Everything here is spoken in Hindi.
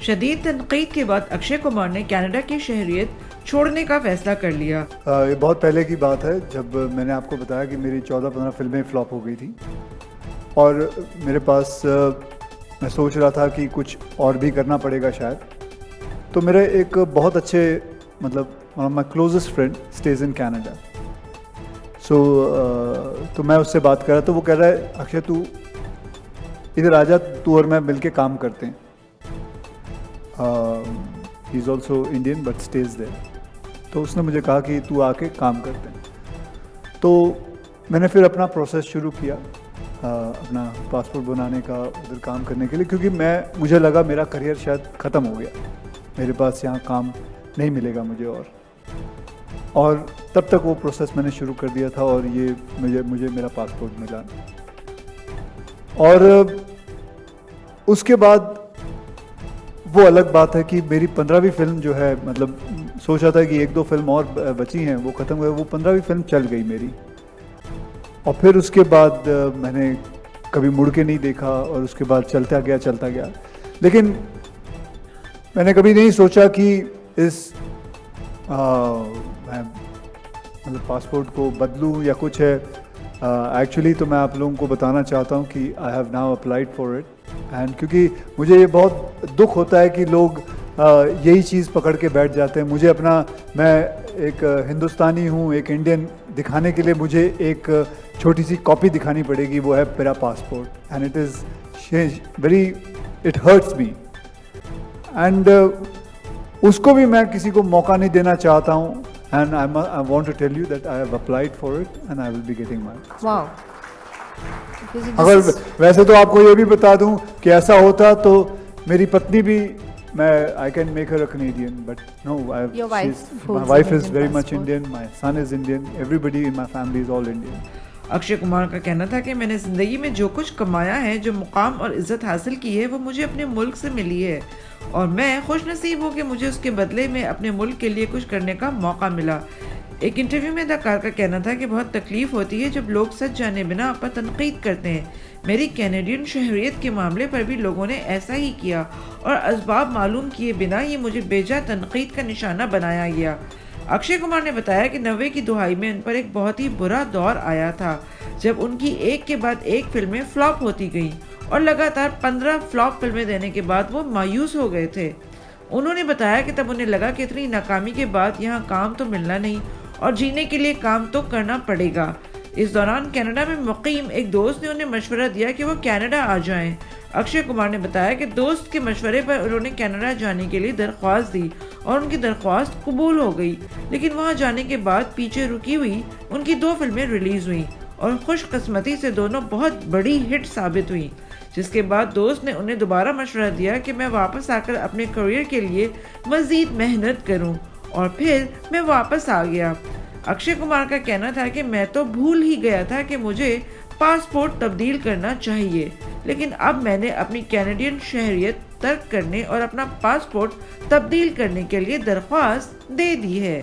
शदीद तनकीद के बाद अक्षय कुमार ने कनाडा की शहरियत छोड़ने का फैसला कर लिया। ये बहुत पहले की बात है जब मैंने आपको बताया कि मेरी 14-15 फिल्में फ्लॉप हो गई थी और मेरे पास मैं सोच रहा था कि कुछ और भी करना पड़ेगा शायद। तो मेरे एक बहुत अच्छे मतलब one of my closest friend stage in Canada. तो मैं उससे बात कर रहा तो वो कह रहा है अक्षय तू इधर आ जा, तू और मैं मिलके काम करते हैं। He is also Indian but stage there. तो उसने मुझे कहा कि तू आके काम करते हैं। तो मैंने फिर अपना प्रोसेस शुरू किया अपना पासपोर्ट बनाने का, उधर काम करने के लिए, क्योंकि मुझे लगा मेरा करियर शायद ख़त्म हो गया, मेरे पास यहाँ काम नहीं मिलेगा मुझे। और तब तक वो प्रोसेस मैंने शुरू कर दिया था और ये मुझे मेरा पासपोर्ट मिला। और उसके बाद वो अलग बात है कि मेरी 15वीं फिल्म जो है, मतलब सोचा था कि 1-2 फिल्म और बची हैं, वो ख़त्म हुए, वो 15वीं फिल्म चल गई मेरी। और फिर उसके बाद मैंने कभी मुड़ के नहीं देखा और उसके बाद चलता गया। लेकिन मैंने कभी नहीं सोचा कि इस मैं मतलब पासपोर्ट को बदलूं या कुछ है। एक्चुअली तो मैं आप लोगों को बताना चाहता हूं कि I have now applied for it, and क्योंकि मुझे ये बहुत दुख होता है कि लोग यही चीज़ पकड़ के बैठ जाते हैं। मैं एक हिंदुस्तानी हूँ, एक इंडियन दिखाने के लिए मुझे एक छोटी सी कॉपी दिखानी पड़ेगी, वो है मेरा passport. And it hurts me, and उसको भी मैं किसी को मौका नहीं देना चाहता हूँ। And I want to tell you that I have applied for it and I will be getting my. Wow. अगर वैसे तो आपको ये भी बता दूं कि ऐसा होता तो मेरी पत्नी भी, I can make her a Canadian, but no, my wife is very much Indian, my son is Indian, everybody in my family is all Indian. Akshay Kumar का कहना था कि मैंने ज़िंदगी में जो कुछ कमाया है, जो मुकाम और इज़्ज़त हासिल की है, वो मुझे अपने मुल्क से मिली है और मैं खुशनसीब हूँ कि मुझे उसके बदले में अपने मुल्क के लिए कुछ करने का मौका मिला। एक इंटरव्यू में अदाकार का कहना था कि बहुत तकलीफ होती है जब लोग सच जाने बिना आप पर तनकीद करते हैं। मेरी कैनेडियन शहरियत के मामले पर भी लोगों ने ऐसा ही किया और असबाब मालूम किए बिना ये मुझे बेजा तनकीद का निशाना बनाया गया। अक्षय कुमार ने बताया कि 90 की दुहाई में उन पर एक बहुत ही बुरा दौर आया था जब उनकी एक के बाद एक फिल्में फ्लॉप होती गईं और लगातार 15 फ्लॉप फिल्में देने के बाद वो मायूस हो गए थे। उन्होंने बताया कि तब उन्हें लगा कि इतनी नाकामी के बाद यहाँ काम तो मिलना नहीं और जीने के लिए काम तो करना पड़ेगा। इस दौरान कनाडा में मुकीम एक दोस्त ने उन्हें मशवरा दिया कि वो कनाडा आ जाएं। अक्षय कुमार ने बताया कि दोस्त के मशवरे पर उन्होंने कनाडा जाने के लिए दरख्वास्त दी और उनकी दरख्वास्त कबूल हो गई, लेकिन वहां जाने के बाद पीछे रुकी हुई उनकी 2 फिल्में रिलीज हुई और खुशकिस्मती से दोनों बहुत बड़ी हिट साबित हुई। जिसके बाद दोस्त ने उन्हें दोबारा मशवरा दिया कि मैं वापस आकर अपने करियर के लिए मजीद मेहनत करूं, और फिर मैं वापस आ गया। अक्षय कुमार का कहना था कि मैं तो भूल ही गया था कि मुझे पासपोर्ट तब्दील करना चाहिए, लेकिन अब मैंने अपनी कैनेडियन शहरियत तर्क करने और अपना पासपोर्ट तब्दील करने के लिए दरख्वास्त दे दी है।